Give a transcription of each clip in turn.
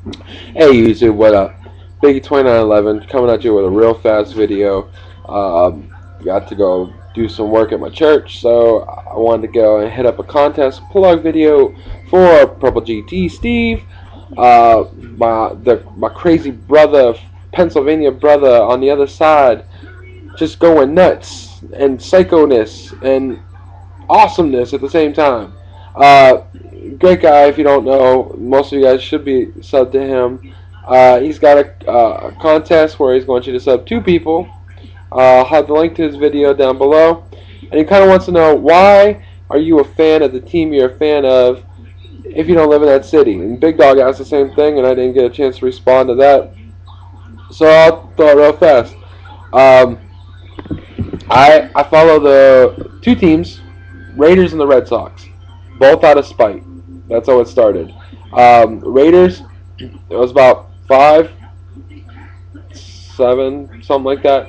Hey YouTube, what up? Biggie2911 coming at you with a real fast video. Got to go do some work at my church, so I wanted to go and hit up a contest plug video for Purple GT Steve, my crazy brother, Pennsylvania brother on the other side, just going nuts and psychoness and awesomeness at the same time. Uh, Great guy. If you don't know, most of you guys should be subbed to him. He's got a contest where he's going you to sub two people. I'll have the link to his video down below. And he kind of wants to know, why are you a fan of the team you're a fan of if you don't live in that city? And Big Dog asked the same thing, and I didn't get a chance to respond to that. So I'll throw it real fast. Um, I follow the two teams, Raiders and the Red Sox, both out of spite. That's how it started. Raiders, it was about 5, 7, something like that,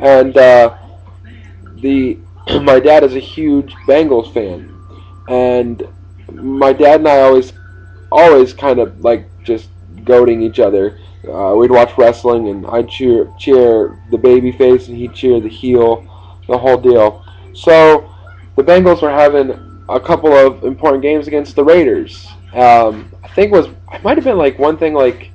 and the my dad is a huge Bengals fan, and my dad and I always kind of like just goading each other. We'd watch wrestling, and I'd cheer the baby face, and he'd cheer the heel, the whole deal. So the Bengals were having a couple of important games against the Raiders. I think it might have been like one thing like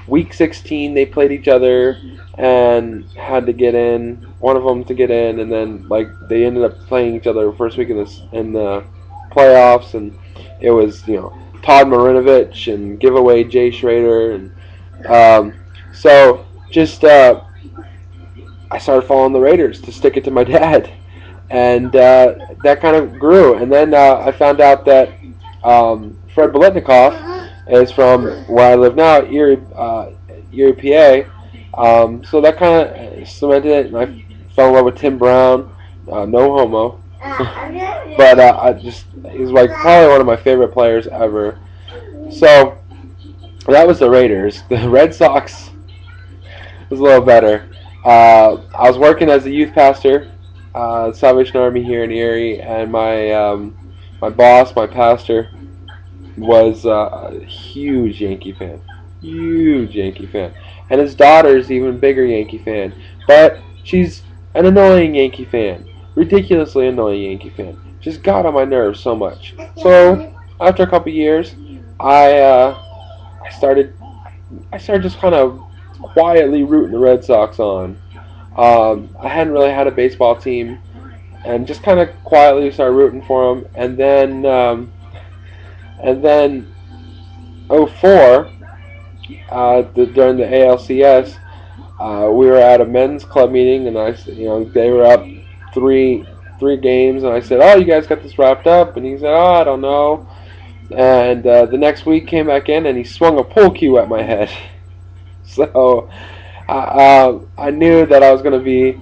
week 16 they played each other and had to get in, one of them to get in, and then like they ended up playing each other first week in the playoffs, and it was Todd Marinovich and giveaway Jay Schrader, and so just I started following the Raiders to stick it to my dad, and that kind of grew. And then I found out that Fred Biletnikoff is from where I live now, Erie, PA. So that kind of cemented it, and I fell in love with Tim Brown. No homo, but he's like probably one of my favorite players ever. So that was the Raiders. The Red Sox was a little better. I was working as a youth pastor, Salvation Army here in Erie, and my boss, my pastor, was a huge Yankee fan, and his daughter's even bigger Yankee fan, but she's an annoying Yankee fan, ridiculously annoying Yankee fan. Just got on my nerves so much. So after a couple years, I started just kind of quietly rooting the Red Sox on. I hadn't really had a baseball team, and just kind of quietly started rooting for them. And then 04, during the ALCS, we were at a men's club meeting, and they were up three games, and I said, "Oh, you guys got this wrapped up?" And he said, "Oh, I don't know." And the next week came back in, and he swung a pool cue at my head. So I knew that I was going to be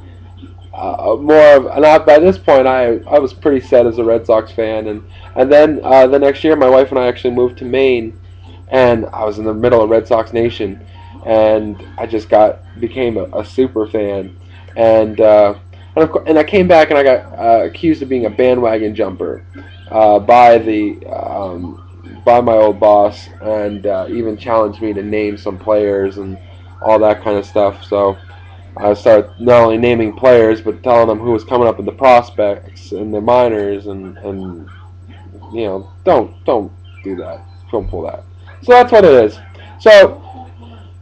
more of, and by this point I was pretty set as a Red Sox fan, and then the next year my wife and I actually moved to Maine, and I was in the middle of Red Sox Nation, and I just became a super fan, and I came back, and I got accused of being a bandwagon jumper by my old boss, and even challenged me to name some players and all that kind of stuff. So I started not only naming players, but telling them who was coming up in the prospects and the minors, and don't do that. Don't pull that. So that's what it is. So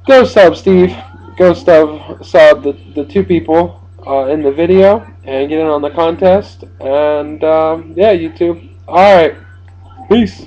go sub Steve. Go sub the two people in the video and get in on the contest. And yeah, YouTube. All right. Peace.